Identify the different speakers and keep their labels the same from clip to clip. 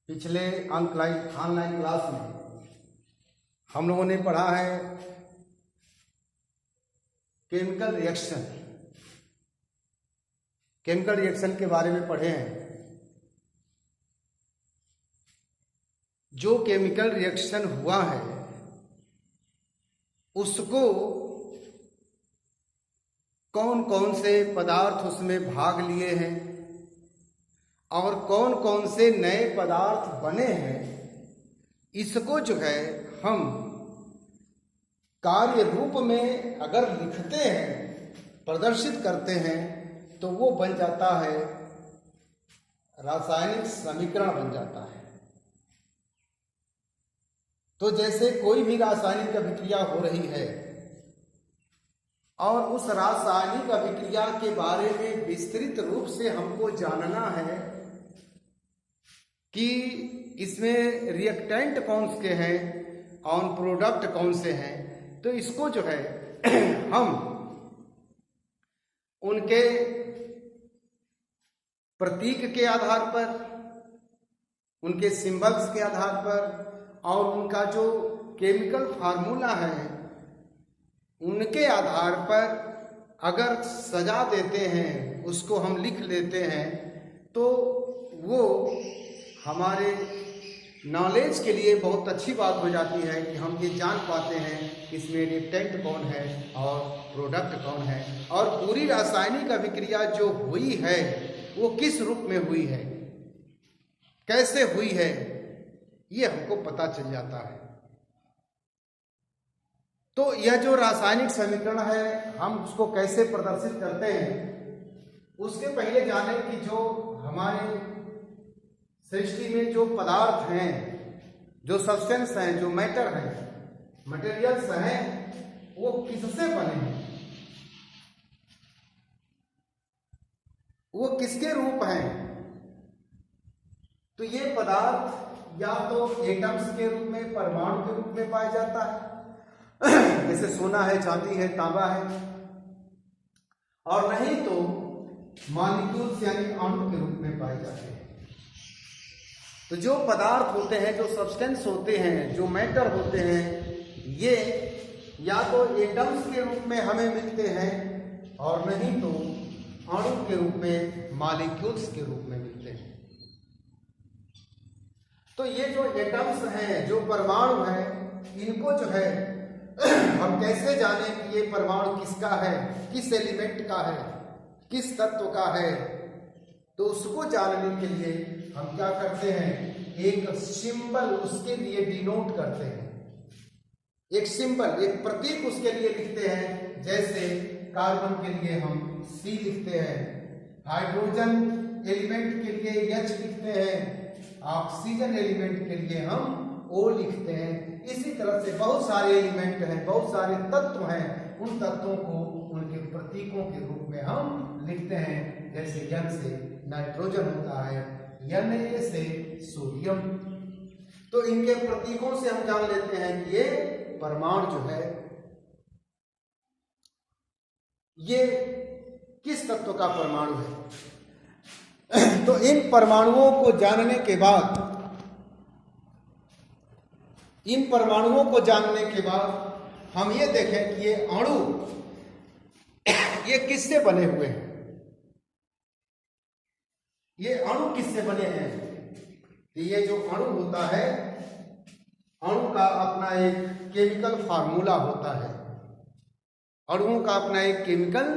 Speaker 1: पिछले online class में हम लोगों ने पढ़ा है केमिकल रिएक्शन के बारे में पढ़े हैं। जो केमिकल रिएक्शन हुआ है उसको कौन कौन से पदार्थ उसमें भाग लिए हैं और कौन कौन से नए पदार्थ बने हैं, इसको जो है हम कार्य रूप में अगर लिखते हैं, प्रदर्शित करते हैं, तो वो बन जाता है रासायनिक समीकरण बन जाता है। तो जैसे कोई भी रासायनिक अभिक्रिया हो रही है और उस रासायनिक अभिक्रिया के बारे में विस्तृत रूप से हमको जानना है कि इसमें रिएक्टेंट कौन से हैं और प्रोडक्ट कौन से हैं, तो इसको जो है हम उनके प्रतीक के आधार पर, उनके सिंबल्स के आधार पर और उनका जो केमिकल फार्मूला है उनके आधार पर अगर सजा देते हैं, उसको हम लिख लेते हैं, तो वो हमारे नॉलेज के लिए बहुत अच्छी बात हो जाती है कि हम ये जान पाते हैं कि इसमें रिएक्टेंट कौन है और प्रोडक्ट कौन है और पूरी रासायनिक अभिक्रिया जो हुई है वो किस रूप में हुई है, कैसे हुई है, ये हमको पता चल जाता है। तो यह जो रासायनिक समीकरण है हम उसको कैसे प्रदर्शित करते हैं, उसके पहले जाने कि जो हमारे सृष्टि में जो पदार्थ हैं, जो सब्सटेंस हैं, जो मैटर हैं, मटेरियल्स हैं, वो किससे बने हैं, वो किसके रूप हैं। तो ये पदार्थ या तो एटम्स के रूप में, परमाणु के रूप में पाया जाता है, जैसे सोना है, चांदी है, तांबा है, और नहीं तो मॉलिक्यूल्स यानी अणु के रूप में पाए जाते हैं। तो जो पदार्थ होते हैं, जो सब्सटेंस होते हैं, जो मैटर होते हैं, ये या तो एटम्स के रूप में हमें मिलते हैं और नहीं तो अणु के रूप में, मॉलिक्यूल्स के रूप में मिलते हैं। तो ये जो एटम्स हैं, जो परमाणु हैं, इनको जो है हम कैसे जाने कि ये परमाणु किसका है, किस एलिमेंट का है, किस तत्व का है। तो उसको जानने के लिए हम क्या करते हैं, एक सिंबल उसके लिए डिनोट करते हैं, एक सिंबल, एक प्रतीक उसके लिए लिखते हैं। जैसे कार्बन के लिए हम C लिखते हैं, हाइड्रोजन एलिमेंट के लिए H लिखते हैं, ऑक्सीजन एलिमेंट के लिए हम O लिखते हैं। इसी तरह से बहुत सारे एलिमेंट हैं, बहुत सारे तत्व हैं, उन तत्वों को उनके प्रतीकों के रूप में हम लिखते हैं। जैसे N से नाइट्रोजन होता है, Na से सोडियम। तो इनके प्रतीकों से हम जान लेते हैं कि ये परमाणु जो है ये किस तत्व का परमाणु है। तो इन परमाणुओं को जानने के बाद, इन परमाणुओं को जानने के बाद हम ये देखें कि ये अणु ये किससे बने हुए हैं, ये अणु किससे बने हैं। ये जो अणु होता है, अणु का अपना एक केमिकल फार्मूला होता है, अणुओं का अपना एक केमिकल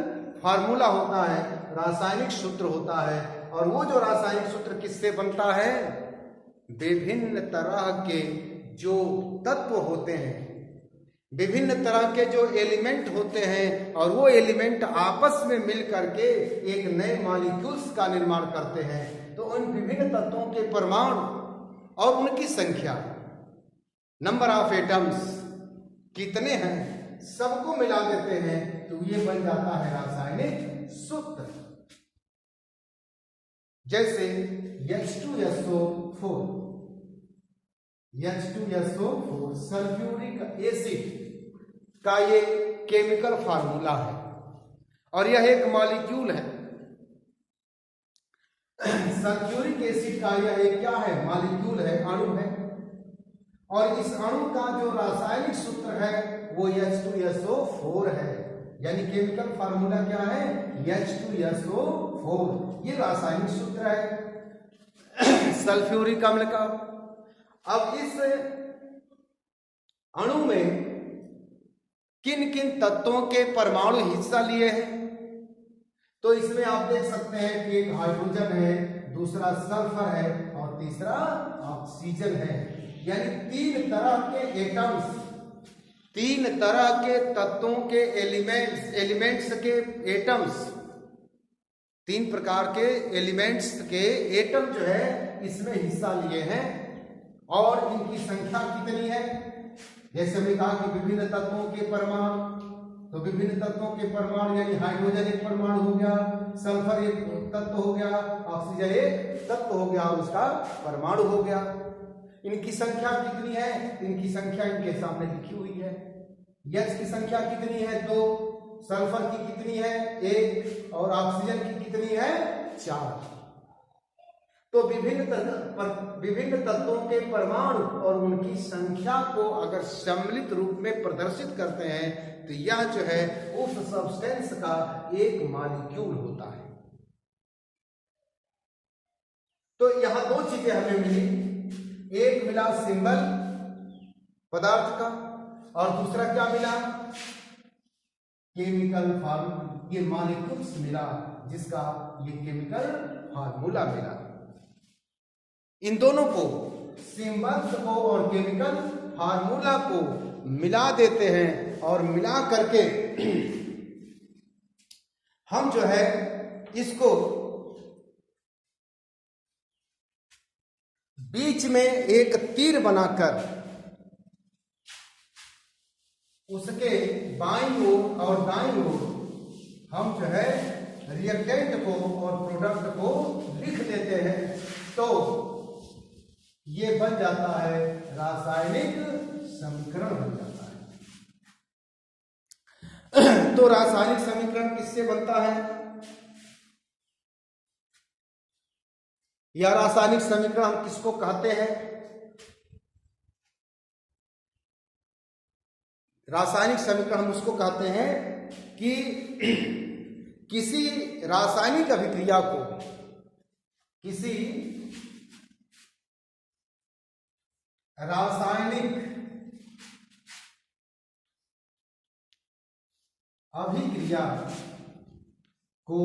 Speaker 1: फार्मूला होता है, रासायनिक सूत्र होता है। और वो जो रासायनिक सूत्र किससे बनता है, विभिन्न तरह के जो तत्व होते हैं, विभिन्न तरह के जो एलिमेंट होते हैं, और वो एलिमेंट आपस में मिल करके एक नए मॉलिक्यूल्स का निर्माण करते हैं। तो उन विभिन्न तत्वों के परमाणु और उनकी संख्या, नंबर ऑफ एटम्स कितने हैं, सबको मिला देते हैं, तो ये बन जाता है रासायनिक सूत्र। जैसे H2SO4, H2SO4 सल्फ्यूरिक एसिड का ये केमिकल फार्मूला है और यह एक मॉलिक्यूल है। सल्फ्यूरिक एसिड का यह एक क्या है, मॉलिक्यूल है, अणु है। और इस अणु का जो रासायनिक सूत्र है वो H2SO4 है, यानी केमिकल फार्मूला क्या है, H2SO4, ये रासायनिक सूत्र है सल्फ्यूरिक अम्ल का। अब इस अणु में किन किन तत्वों के परमाणु हिस्सा लिए हैं, तो इसमें आप देख सकते हैं कि एक हाइड्रोजन है, दूसरा सल्फर है और तीसरा ऑक्सीजन है। यानी तीन तरह के एटम्स, तीन तरह के तत्वों के एलिमेंट्स के एटम्स, तीन प्रकार के एलिमेंट्स के एटम जो है इसमें हिस्सा लिए हैं। और इनकी संख्या कितनी है, जैसे हमने कहा कि विभिन्न तत्वों के परमाणु, तो विभिन्न तत्वों के परमाणु यानी हाइड्रोजन एक परमाणु हो गया, सल्फर एक तत्व हो गया, ऑक्सीजन एक तत्व हो गया और उसका परमाणु हो गया। इनकी संख्या कितनी है, इनकी संख्या इनके सामने लिखी हुई है। H की संख्या कितनी है, 2, सल्फर की कितनी है, 1 और ऑक्सीजन की कितनी है, 4। तो विभिन्न तत्वों के परमाणु और उनकी संख्या को अगर सम्मिलित रूप में प्रदर्शित करते हैं तो यह जो है उस सब्सटेंस का एक मॉलिक्यूल होता है। तो यहां दो चीजें हमें मिली, एक मिला सिंबल पदार्थ का और दूसरा क्या मिला, केमिकल फार्मूला, ये मॉलिक्यूल्स मिला जिसका ये केमिकल फार्मूला मिला। इन दोनों को, सिंबल्स को और केमिकल फार्मूला को मिला देते हैं और मिला करके हम जो है इसको बीच में एक तीर बनाकर उसके बाईं ओर और दाईं ओर हम जो है रिएक्टेंट को और प्रोडक्ट को लिख देते हैं, तो ये बन जाता है रासायनिक समीकरण बन जाता है। तो रासायनिक समीकरण किससे बनता है, या रासायनिक समीकरण हम किसको कहते हैं, रासायनिक समीकरण हम उसको कहते हैं कि किसी रासायनिक अभिक्रिया को, किसी रासायनिक अभिक्रिया को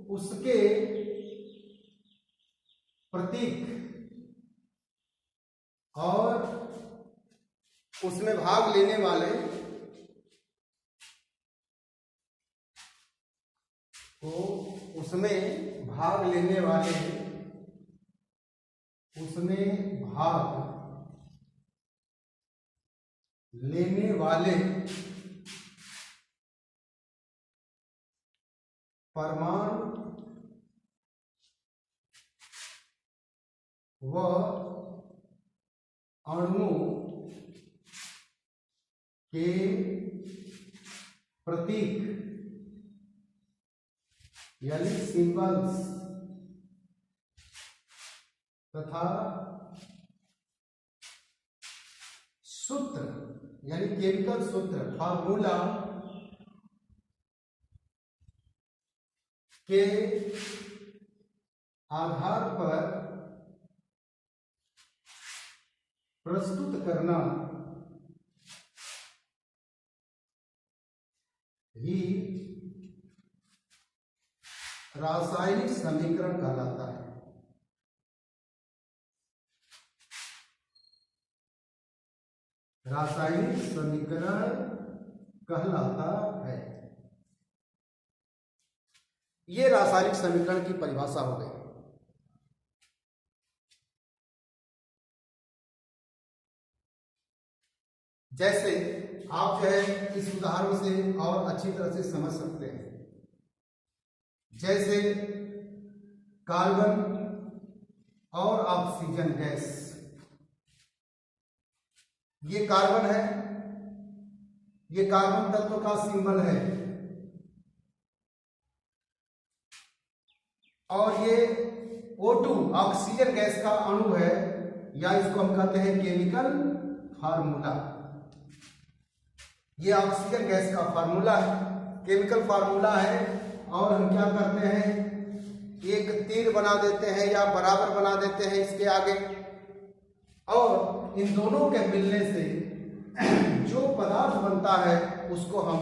Speaker 1: उसके प्रतीक और उसमें भाग लेने वाले को, उसमें भाग लेने वाले, उसमें भाग लेने वाले परमाणु व अणुओं के प्रतीक यानी सिंबल्स तथा सूत्र यानी केमिकल सूत्र फार्मूला के आधार पर प्रस्तुत करना ही रासायनिक समीकरण कहलाता है। रासायनिक समीकरण कहलाता है। ये रासायनिक समीकरण की परिभाषा हो गई। जैसे आप जो है इस उदाहरण से और अच्छी तरह से समझ सकते हैं, जैसे कार्बन और ऑक्सीजन गैस, ये कार्बन है ये कार्बन तत्व का सिंबल है। और ये O2 ऑक्सीजन गैस का अणु है, या इसको हम कहते हैं केमिकल फार्मूला। ये ऑक्सीजन गैस का फार्मूला है, केमिकल फार्मूला है। और हम क्या करते हैं, एक तीर बना देते हैं या बराबर बना देते हैं इसके आगे, और इन दोनों के मिलने से जो पदार्थ बनता है उसको हम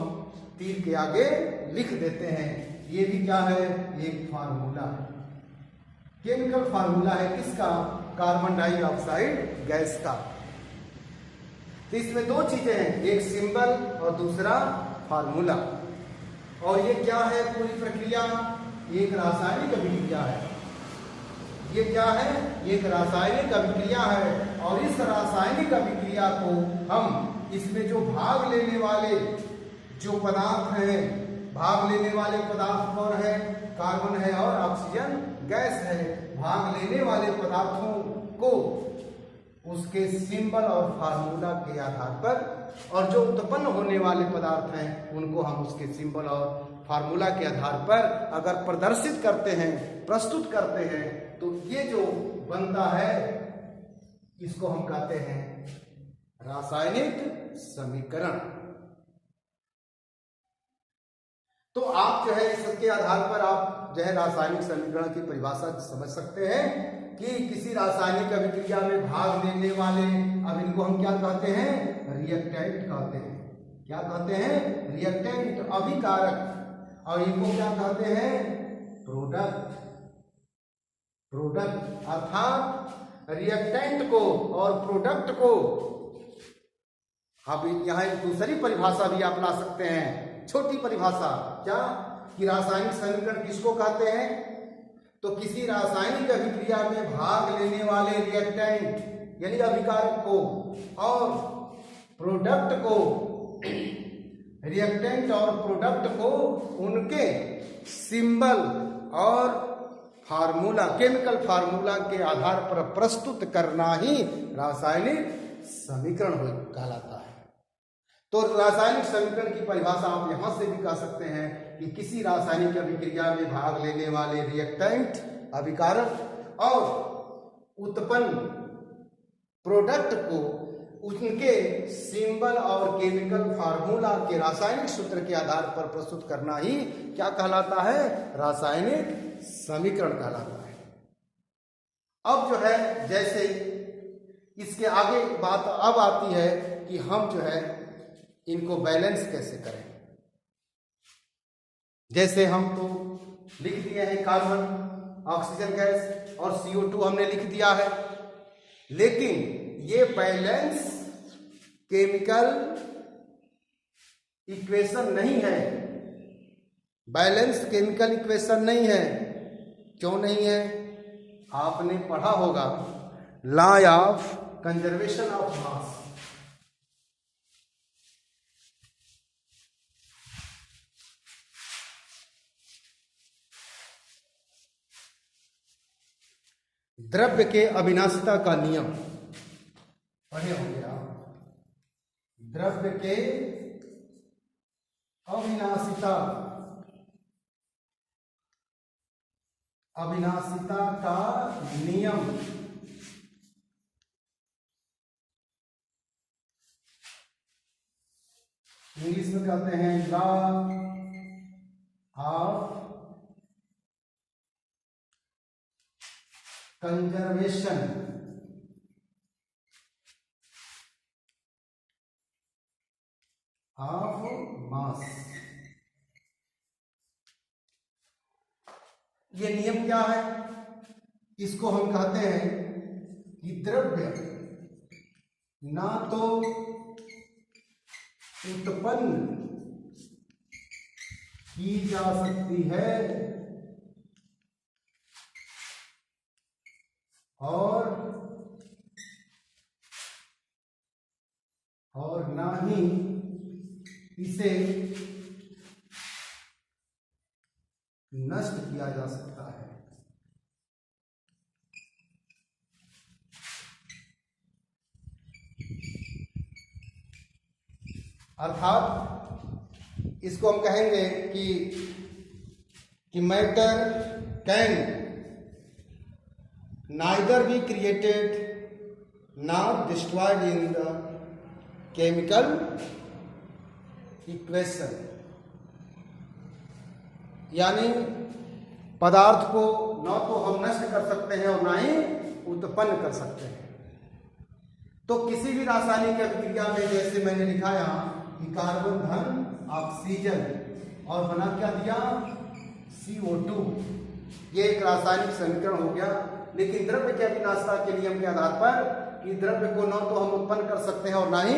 Speaker 1: तीर के आगे लिख देते हैं। ये भी क्या है, एक फार्मूला है, केमिकल फार्मूला है। किसका, कार्बन डाइऑक्साइड गैस का। तो इसमें दो चीजें हैं, एक सिंबल और दूसरा फार्मूला। और ये क्या है, पूरी प्रक्रिया एक रासायनिक अभिक्रिया है। ये क्या है, एक रासायनिक अभिक्रिया है। और इस रासायनिक अभिक्रिया को हम, इसमें जो भाग लेने वाले जो पदार्थ हैं, भाग लेने वाले पदार्थ कौन है, कार्बन है और ऑक्सीजन गैस है। भाग लेने वाले पदार्थों को उसके सिंबल और फार्मूला के आधार पर, और जो उत्पन्न होने वाले पदार्थ हैं उनको हम उसके सिंबल और फार्मूला के आधार पर अगर प्रदर्शित करते हैं, प्रस्तुत करते हैं, तो ये जो बनता है इसको हम कहते हैं रासायनिक समीकरण। तो आप जो है इसके आधार पर आप जो है रासायनिक समीकरण की परिभाषा समझ सकते हैं कि किसी रासायनिक अभिक्रिया में भाग लेने वाले, अब इनको हम क्या कहते हैं, रिएक्टेंट कहते हैं। क्या कहते हैं, रिएक्टेंट, अभिकारक। और इनको क्या कहते हैं, प्रोडक्ट। प्रोडक्ट अर्थात रिएक्टेंट को और प्रोडक्ट को, अब यहां एक दूसरी परिभाषा भी आप ला सकते हैं, छोटी परिभाषा, क्या कि रासायनिक समीकरण किसको कहते हैं, तो किसी रासायनिक अभिक्रिया में भाग लेने वाले रिएक्टेंट यानी अभिकारक को और प्रोडक्ट को, रिएक्टेंट और प्रोडक्ट को उनके सिंबल और फार्मूला, केमिकल फार्मूला के आधार पर प्रस्तुत करना ही रासायनिक समीकरण कहलाता है। तो रासायनिक समीकरण की परिभाषा आप यहां से भी कह सकते हैं कि किसी रासायनिक अभिक्रिया में भाग लेने वाले रिएक्टेंट, अभिकारक और उत्पन्न प्रोडक्ट को उनके सिंबल और केमिकल फार्मूला के रासायनिक सूत्र के आधार पर प्रस्तुत करना ही क्या कहलाता है, रासायनिक समीकरण कहलाता है। अब जो है जैसे इसके आगे बात अब आती है कि हम जो है इनको बैलेंस कैसे करें। जैसे हम तो लिख दिए हैं कार्बन, ऑक्सीजन गैस और CO2 हमने लिख दिया है, लेकिन ये बैलेंस केमिकल इक्वेशन नहीं है। बैलेंस केमिकल इक्वेशन नहीं है। क्यों नहीं है, आपने पढ़ा होगा law of conservation of mass. द्रव्य के अविनाशिता का नियम पढ़े होंगे आप। द्रव्य के अविनाशिता, अविनाशिता का नियम। इंग्लिश में कहते हैं law of conservation of mass. ये नियम क्या है, इसको हम कहते हैं कि द्रव्य ना तो उत्पन्न की जा सकती है और ना ही इसे नष्ट किया जा सकता है। अर्थात इसको हम कहेंगे कि matter can neither be created nor destroyed in the chemical equation, यानी पदार्थ को न तो हम नष्ट कर सकते हैं और ना ही उत्पन्न कर सकते हैं। तो किसी भी रासायनिक अभिक्रिया में जैसे मैंने लिखा यहाँ कि कार्बन धन ऑक्सीजन और बना क्या दिया CO2, ये एक रासायनिक समीकरण हो गया। लेकिन द्रव्य के अविनाशता के नियम के आधार पर कि द्रव्य को न तो हम उत्पन्न कर सकते हैं और ना ही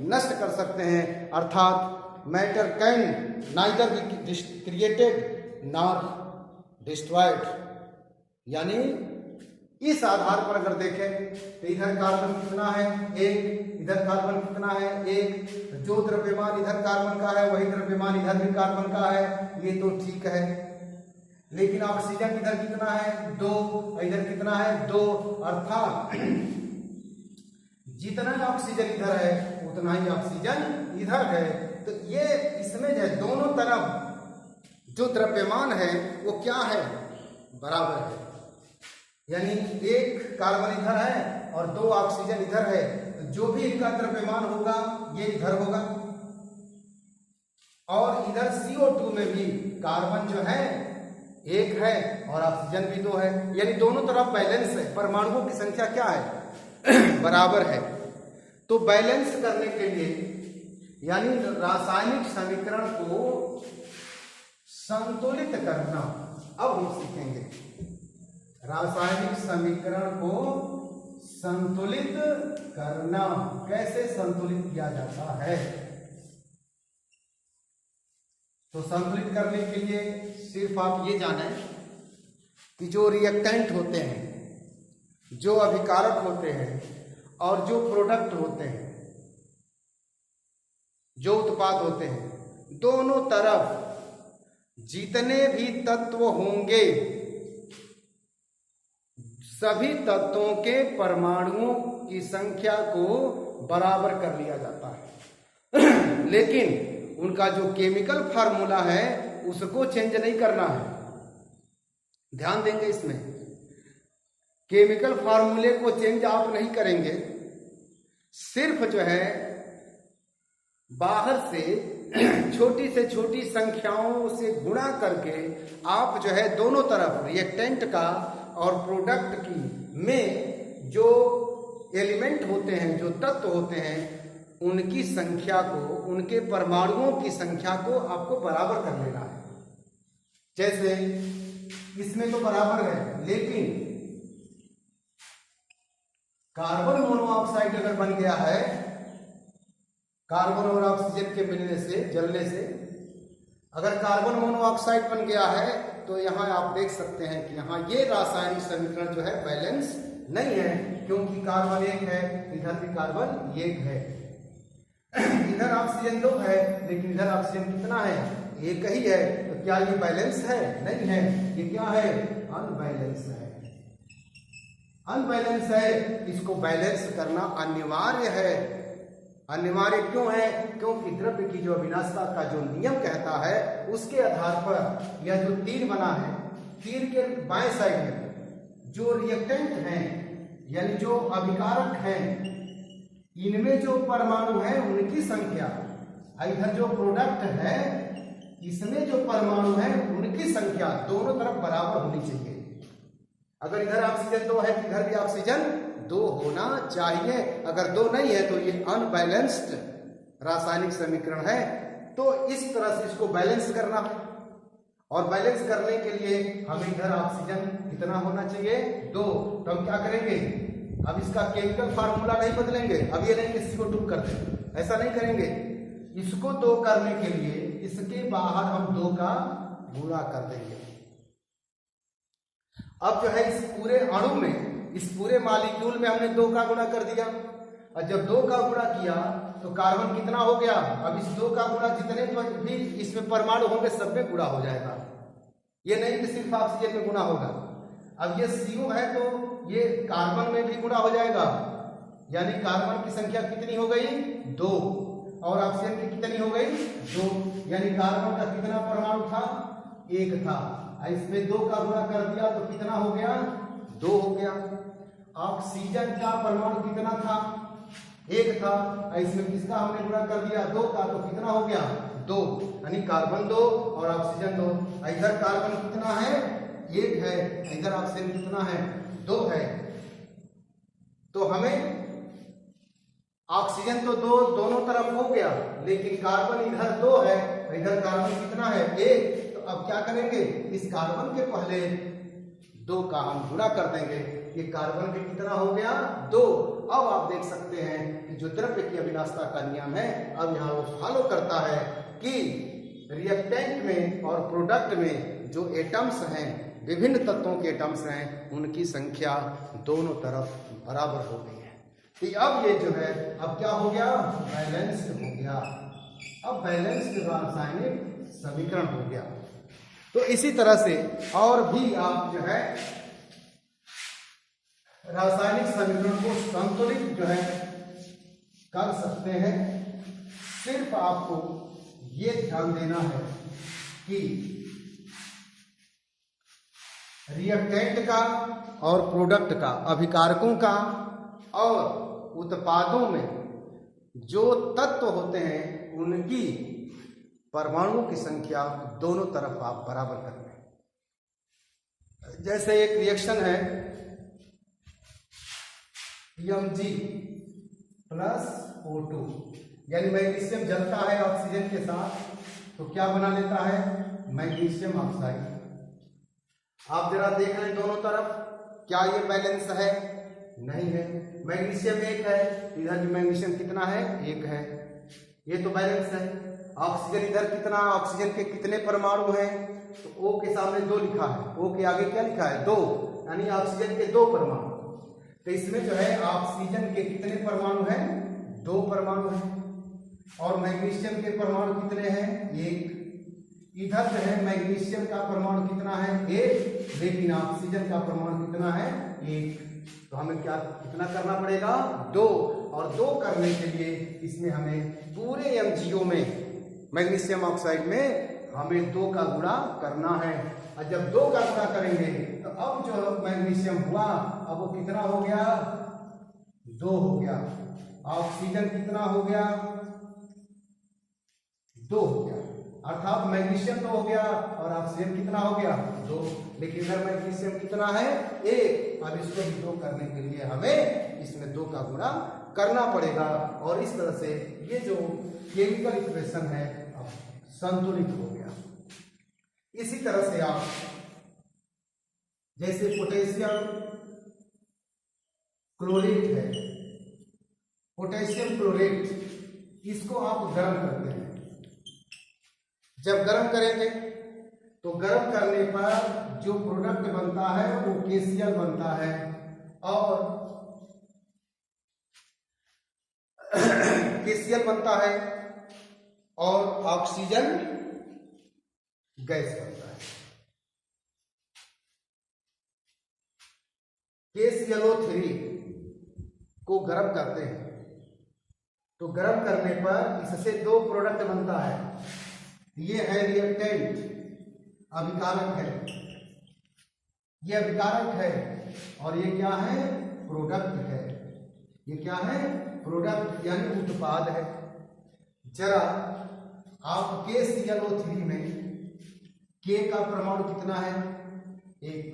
Speaker 1: नष्ट कर सकते हैं, अर्थात matter can neither be created nor destroyed, यानी इस आधार पर अगर देखें तो इधर कार्बन कितना है 1, इधर कार्बन कितना है 1, जो द्रव्यमान इधर कार्बन का है वही द्रव्यमान इधर भी कार्बन का है, ये तो ठीक है। लेकिन ऑक्सीजन इधर कितना है 2, इधर कितना है 2, अर्थात जितना ऑक्सीजन इधर है उतना ही ऑक्सीजन इधर है। तो ये इसमें जो है दोनों तरफ जो द्रव्यमान है वो क्या है बराबर है, यानी 1 कार्बन इधर है और 2 ऑक्सीजन इधर है, तो जो भी इनका द्रव्यमान होगा ये इधर होगा। और इधर CO2 में भी कार्बन जो है 1 है और ऑक्सीजन भी 2 है, यानी दोनों तरफ बैलेंस है, परमाणुओं की संख्या क्या है बराबर है। तो बैलेंस करने के लिए यानी रासायनिक समीकरण को संतुलित करना अब हम सीखेंगे। रासायनिक समीकरण को संतुलित करना, कैसे संतुलित किया जाता है। तो संतुलित करने के लिए सिर्फ आप ये जानें कि जो रिएक्टेंट होते हैं, जो अभिकारक होते हैं और जो प्रोडक्ट होते हैं, जो उत्पाद होते हैं, दोनों तरफ जितने भी तत्व होंगे सभी तत्वों के परमाणुओं की संख्या को बराबर कर लिया जाता है लेकिन उनका जो केमिकल फार्मूला है उसको चेंज नहीं करना है। ध्यान देंगे इसमें, केमिकल फार्मूले को चेंज आप नहीं करेंगे, सिर्फ जो है बाहर से छोटी संख्याओं से गुणा करके आप जो है दोनों तरफ रिएक्टेंट का और प्रोडक्ट की में जो एलिमेंट होते हैं, जो तत्व होते हैं, उनकी संख्या को, उनके परमाणुओं की संख्या को आपको बराबर कर लेना है। जैसे इसमें तो बराबर है, लेकिन कार्बन मोनोऑक्साइड अगर बन गया है, कार्बन और ऑक्सीजन के मिलने से, जलने से अगर कार्बन मोनोऑक्साइड बन गया है, तो यहाँ आप देख सकते हैं कि यहाँ ये रासायनिक समीकरण जो है बैलेंस नहीं है, क्योंकि कार्बन 1 है, इधर भी कार्बन 1 है, इधर ऑक्सीजन 2 है, लेकिन इधर ऑक्सीजन कितना है 1 ही है। तो क्या ये बैलेंस है? नहीं है, ये क्या है? अनबैलेंस है। अनबैलेंस है, इसको बैलेंस करना अनिवार्य है। अनिवार्य क्यों है? क्योंकि द्रव्य की जो अविनाशता का जो नियम कहता है उसके आधार पर यह जो तीर बना है, तीर के बाएं साइड में जो रिएक्टेंट हैं यानी जो अभिकारक हैं, इनमें जो परमाणु है उनकी संख्या, इधर जो प्रोडक्ट है इसमें जो परमाणु है उनकी संख्या दोनों तरफ बराबर होनी चाहिए। अगर इधर ऑक्सीजन 2 है तो इधर भी ऑक्सीजन 2 होना चाहिए। अगर 2 नहीं है तो ये अनबैलेंस्ड रासायनिक समीकरण है। तो इस तरह से इसको बैलेंस करना है, और बैलेंस करने के लिए हमें इधर ऑक्सीजन कितना होना चाहिए 2। तो हम क्या करेंगे, अब इसका केमिकल फार्मूला नहीं बदलेंगे, अब ये नहीं कि CO2 कर दें, ऐसा नहीं करेंगे। इसको 2 करने के लिए इसके बाहर हम 2 का गुणा कर देंगे। अब जो है इस पूरे अणु में, इस पूरे मॉलिक्यूल में हमने 2 का गुणा कर दिया, और जब 2 का गुणा किया तो कार्बन कितना हो गया, अब इस 2 का गुणा जितने भी इसमें परमाणु होंगे सब में गुणा हो जाएगा। ये नहीं कि सिर्फ ऑक्सीजन में गुणा होगा। अब ये CO है तो ये कार्बन में भी गुणा हो जाएगा, यानी कार्बन की संख्या कितनी हो गई 2। और ऑक्सीजन की कितनी हो गई 2, यानी कार्बन का कितना परमाणु था 1 था, इसमें 2 का गुणा कर दिया तो कितना हो गया 2 हो गया। ऑक्सीजन का परमाणु कितना था 1 था, इसमें किसका हमने गुणा कर दिया 2 का तो कितना हो गया 2, यानी कार्बन 2 और ऑक्सीजन 2। इधर कार्बन कितना है 1 है, इधर ऑक्सीजन कितना है 2 है। तो हमें ऑक्सीजन तो 2 दोनों तरफ हो गया, लेकिन कार्बन इधर 2 है, इधर कार्बन कितना है 1। तो अब क्या करेंगे, इस कार्बन के पहले 2 का हम गुणा कर देंगे, ये कार्बन के कितना हो गया 2। अब आप देख सकते हैं कि जो द्रव्य की अविनाशता का नियम है अब यहाँ वो फॉलो करता है कि रिएक्टेंट में और प्रोडक्ट में जो एटम्स हैं, विभिन्न तत्वों के एटम्स हैं, उनकी संख्या दोनों तरफ बराबर हो गई है। तो अब ये जो है अब क्या हो गया बैलेंस्ड हो गया, अब बैलेंस्ड रासायनिक समीकरण हो गया। तो इसी तरह से और भी आप जो है रासायनिक समीकरण को संतुलित जो है कर सकते हैं। सिर्फ आपको ये ध्यान देना है कि रिएक्टेंट का और प्रोडक्ट का, अभिकारकों का और उत्पादों में जो तत्व होते हैं उनकी परमाणुओं की संख्या दोनों तरफ आप बराबर कर लें। जैसे एक रिएक्शन है Mg प्लस O2, यानी मैग्नीशियम जलता है ऑक्सीजन के साथ तो क्या बना लेता है मैग्नीशियम ऑक्साइड। आप जरा देख लें दोनों तरफ, क्या ये बैलेंस है नहीं है, मैग्नीशियम 1 है, इधर भी मैग्नीशियम कितना है 1 है, ये तो बैलेंस है। ऑक्सीजन इधर कितना, ऑक्सीजन के कितने परमाणु हैं तो O के सामने 2 लिखा है, O के आगे क्या लिखा है 2, यानी ऑक्सीजन के 2 परमाणु। तो इसमें जो है ऑक्सीजन के कितने परमाणु हैं 2 परमाणु हैं, और मैग्नीशियम के परमाणु कितने हैं 1। इधर जो है मैग्नीशियम का परमाणु कितना है 1, लेकिन ऑक्सीजन का परमाणु कितना है 1। तो हमें क्या कितना करना पड़ेगा 2, और 2 करने के लिए इसमें हमें पूरे MgO में मैग्नीशियम ऑक्साइड में हमें 2 का गुणा करना है। और जब 2 का गुणा करेंगे तो अब जो मैग्नीशियम हुआ अब वो कितना हो गया 2 हो गया, ऑक्सीजन कितना हो गया 2 हो गया, अर्थात मैग्नीशियम 2 हो गया और ऑक्सीजन कितना हो गया 2, लेकिन इधर मैग्नीशियम कितना है 1। अब इसको भी 2 करने के लिए हमें इसमें 2 का गुणा करना पड़ेगा, और इस तरह से ये जो केमिकल इक्वेशन है अब संतुलित हो गया। इसी तरह से आप जैसे पोटेशियम क्लोरेट है, पोटेशियम क्लोरेट, इसको आप गर्म करते हैं। जब गर्म करेंगे तो गर्म करने पर जो प्रोडक्ट बनता है वो KCl बनता है, और KCl बनता है और ऑक्सीजन गैस बनता है। KClO3 को गर्म करते हैं तो गर्म करने पर इससे 2 प्रोडक्ट बनता है। ये है रिएक्टेंट, अभिकारक है, ये अभिकारक है, और ये क्या है प्रोडक्ट है। ये क्या है प्रोडक्ट यानी उत्पाद है। जरा आप KClO3 में K का परमाणु कितना है 1,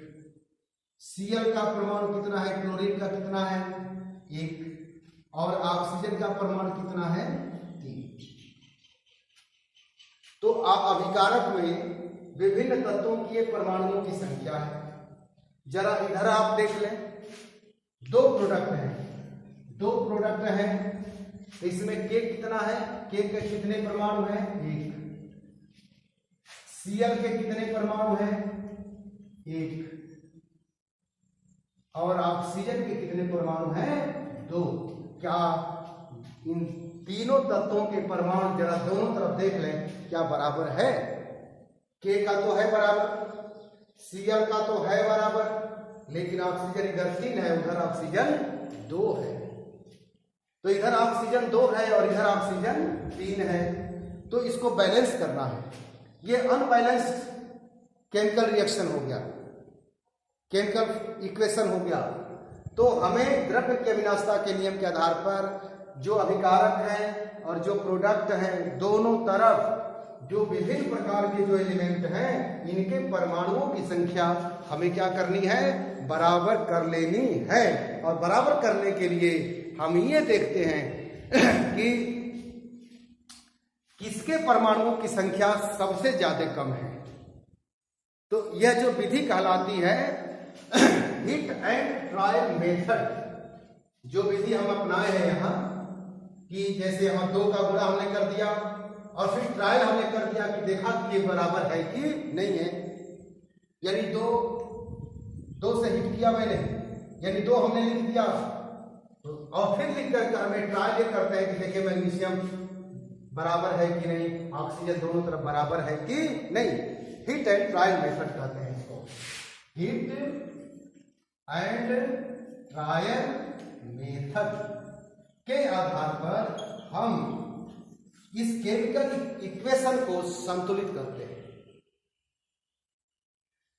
Speaker 1: Cl का परमाणु कितना है, क्लोरीन का कितना है 1, और ऑक्सीजन का परमाणु कितना है 3। तो अभिकारक में विभिन्न तत्वों की परमाणुओं की संख्या है। जरा इधर आप देख लें 2 प्रोडक्ट हैं, 2 प्रोडक्ट हैं, तो इसमें K कितना है, K के कितने परमाणु हैं 1, Cl के कितने परमाणु हैं 1, और ऑक्सीजन के कितने परमाणु हैं 2। क्या इन तीनों तत्वों के परमाणु जरा दोनों तरफ देख लें क्या बराबर है। K का तो है बराबर, Cl का तो है बराबर, लेकिन ऑक्सीजन इधर 3 है, उधर ऑक्सीजन 2 है। तो इधर ऑक्सीजन 2 है और इधर ऑक्सीजन 3 है, तो इसको बैलेंस करना है। ये अनबैलेंस्ड केमिकल रिएक्शन हो गया, केमिकल इक्वेशन हो गया। तो हमें द्रव्य की अविनाशता के नियम के आधार पर जो अभिकारक हैं और जो प्रोडक्ट हैं, दोनों तरफ जो विभिन्न प्रकार के जो एलिमेंट हैं, इनके परमाणुओं की संख्या हमें क्या करनी है, बराबर कर लेनी है। और बराबर करने के लिए हम ये देखते हैं कि किसके परमाणुओं की संख्या सबसे ज्यादा कम है। तो यह जो विधि कहलाती है हिट एंड ट्रायल मेथड, जो विधि हम अपनाए हैं यहाँ, कि जैसे हम 2 का गुणा हमने कर दिया और फिर ट्रायल हमने कर दिया कि देखा कि ये बराबर है कि नहीं है। यानी 2 से हिट किया मैंने, यानी 2 हमने लिख दिया, और फिर लिख करके हमें ट्रायल ये करते हैं कि देखिए मैग्नीशियम बराबर है कि नहीं, ऑक्सीजन दोनों तरफ बराबर है कि नहीं। हिट एंड ट्रायल मेथड कहते हैं इसको, हिट एंड ट्रायल मेथड के आधार पर हम इस केमिकल इक्वेशन को संतुलित करते हैं।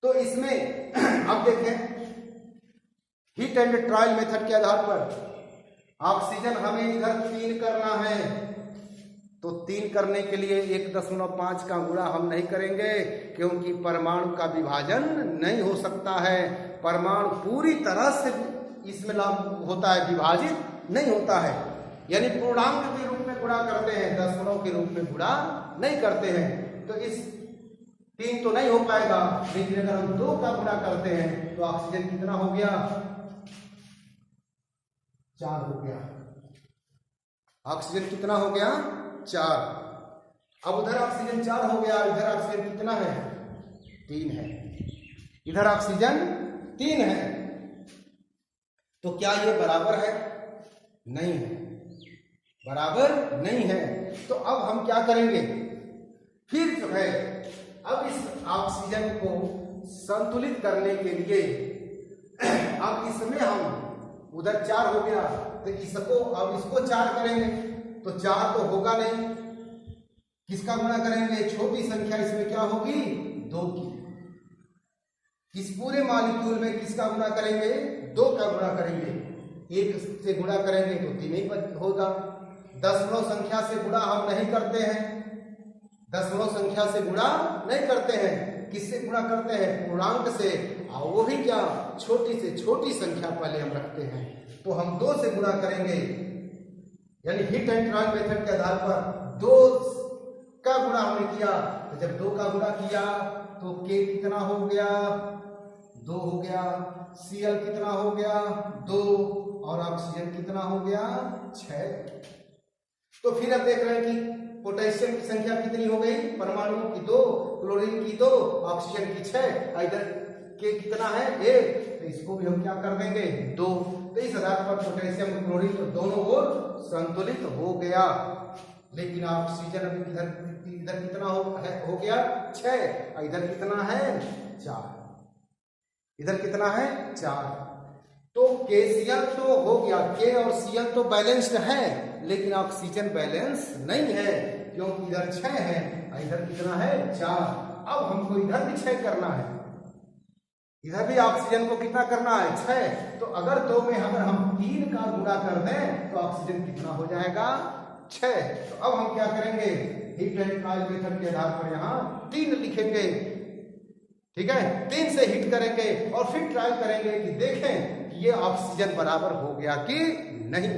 Speaker 1: तो इसमें अब देखें, हिट एंड ट्रायल मेथड के आधार पर ऑक्सीजन हमें इधर 3 करना है, तो 3 करने के लिए 1.5 का गुणा हम नहीं करेंगे, क्योंकि परमाणु का विभाजन नहीं हो सकता है। परमाणु पूरी तरह से इसमें लागू होता है, विभाजित नहीं होता है। यानी पूर्णांक के रूप में गुणा करते हैं, दशमलव के रूप में गुणा नहीं करते हैं। तो इस 3 तो नहीं हो पाएगा, लेकिन अगर हम 2 का गुणा करते हैं तो ऑक्सीजन कितना हो गया, 4 हो गया। ऑक्सीजन कितना हो गया, 4। अब उधर ऑक्सीजन 4 हो गया, इधर ऑक्सीजन कितना है, 3 है। इधर ऑक्सीजन 3 है, तो क्या ये बराबर है, नहीं है, बराबर नहीं है। तो अब हम क्या करेंगे, फिर जो है अब इस ऑक्सीजन को संतुलित करने के लिए अब इसमें हम, उधर 4 हो गया तो इसको, अब इसको 4 करेंगे तो 4 तो होगा नहीं, किसका गुणा करेंगे, छोटी संख्या इसमें क्या होगी, 2 की। इस पूरे मॉलिक्यूल में किसका गुणा करेंगे, 2 का गुणा करेंगे। 1 से गुणा करेंगे तो 3 ही होगा। दशमलव संख्या से गुणा हम नहीं करते हैं, दशमलव संख्या से गुणा नहीं करते हैं, किससे गुणा करते हैं, पूर्णांक से, और वो भी क्या, छोटी से छोटी संख्या पहले हम रखते हैं। तो हम 2 से गुणा करेंगे, यानी हिट एंड ट्रायल मेथड के आधार पर 2 का गुणा हमने किया। तो जब 2 का गुणा किया तो K कितना हो गया, 2 हो गया। Cl कितना हो गया, 2, और ऑक्सीजन कितना हो गया, 6। तो फिर अब देख रहे हैं कि पोटेशियम की संख्या कितनी हो गई, परमाणुओं की 2, क्लोरीन की 2, ऑक्सीजन की 6, इधर K कितना है, 1, तो इसको भी हम क्या कर देंगे, 2। तो इस आधार पर पोटेशियम और क्लोरीन तो दोनों ओर संतुलित हो गया। लेकिन ऑक्सीजन इधर कितना हो गया, 6, इधर कितना है, 4, इधर कितना है, 4। तो KCl तो हो गया, K और Cl तो बैलेंस्ड है, लेकिन ऑक्सीजन बैलेंस नहीं है, क्योंकि इधर 6 है, इधर कितना है, 4। अब हमको इधर भी 6 करना है, इधर भी ऑक्सीजन को कितना करना है, 6। तो अगर 2 में अगर हम 3 का गुणा कर दें तो ऑक्सीजन कितना हो जाएगा, 6। तो अब हम क्या करेंगे, हिट एंड ट्रायल मेथड के आधार पर यहाँ 3 लिखेंगे, ठीक है। 3 से हिट करेंगे और फिर ट्रायल करेंगे कि देखें कि ये ऑक्सीजन बराबर हो गया कि नहीं।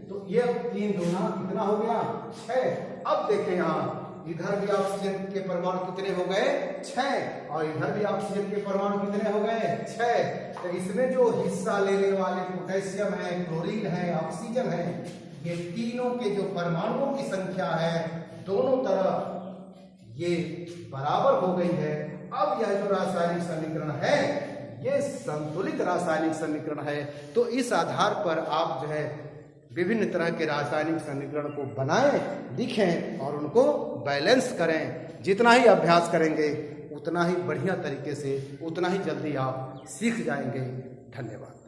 Speaker 1: तो ये 3 दूना कितना हो गया, 6। अब देखें यहाँ इधर भी ऑक्सीजन के परमाणु कितने हो गए, 6, और इधर भी ऑक्सीजन के परमाणु कितने हो गए, 6। तो इसमें जो हिस्सा लेने वाले पोटेशियम है, क्लोरीन है, ऑक्सीजन है, ये तीनों के जो परमाणुओं की संख्या है दोनों तरफ ये बराबर हो गई है। अब यह जो रासायनिक समीकरण है ये संतुलित रासायनिक समीकरण है। तो इस आधार पर आप जो है विभिन्न तरह के रासायनिक समीकरण को बनाएं, लिखें और उनको बैलेंस करें। जितना ही अभ्यास करेंगे उतना ही बढ़िया तरीके से, उतना ही जल्दी आप सीख जाएंगे। धन्यवाद।